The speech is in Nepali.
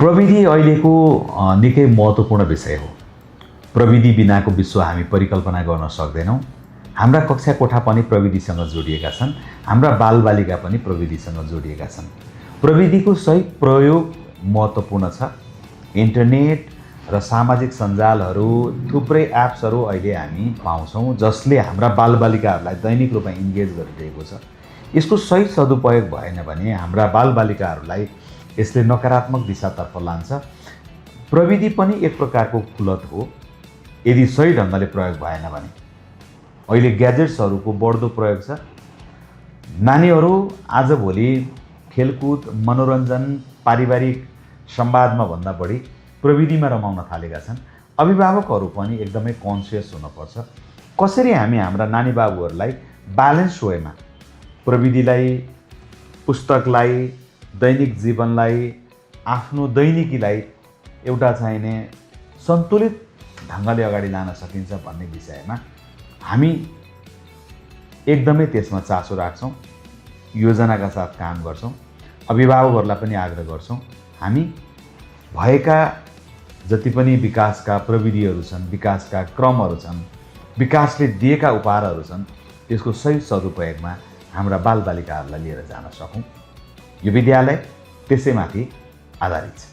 प्रविधि अहिलेको निकै महत्त्वपूर्ण विषय हो। प्रविधि बिनाको विश्व हामी परिकल्पना गर्न सक्दैनौँ। हाम्रा कक्षा कोठा पनि प्रविधिसँग जोडिएका छन्, हाम्रा बालबालिका पनि प्रविधिसँग जोडिएका छन्। प्रविधिको सही प्रयोग महत्त्वपूर्ण छ। इन्टरनेट र सामाजिक सञ्जालहरू, थुप्रै एप्सहरू अहिले हामी पाउँछौँ जसले हाम्रा बालबालिकाहरूलाई दैनिक रूपमा इन्गेज गरिरहेको छ। यसको सही सदुपयोग भएन भने हाम्रा बालबालिकाहरूलाई यसले नकारात्मक दिशातर्फ लान्छ। प्रविधि पनि एक प्रकारको कुलत हो यदि सही ढङ्गले प्रयोग भएन भने। अहिले ग्याजेट्सहरूको बढ्दो प्रयोग छ। नानीहरू आजभोलि खेलकुद, मनोरञ्जन, पारिवारिक संवादमा भन्दा बढी प्रविधिमा रमाउन थालेका छन्। अभिभावकहरू पनि एकदमै कन्सियस हुनुपर्छ। कसरी हामी हाम्रा नानी बाबुहरूलाई ब्यालेन्स वेमा प्रविधिलाई, पुस्तकलाई, दैनिक जीवनलाई, आफ्नो दैनिकीलाई एउटा चाहिने सन्तुलित ढङ्गले अगाडि लान सकिन्छ भन्ने विषयमा हामी एकदमै त्यसमा चासो राख्छौँ, योजनाका साथ काम गर्छौँ। अभिभावकहरूलाई पनि आग्रह गर्छौँ, हामी भएका जति पनि विकासका प्रविधिहरू छन्, विकासका क्रमहरू छन्, विकासले दिएका उपहारहरू छन्, त्यसको सही सदुपयोगमा हाम्रा बालबालिकाहरूलाई लिएर जान सकौँ। यो विद्यालय त्यसैमाथि आधारित छ।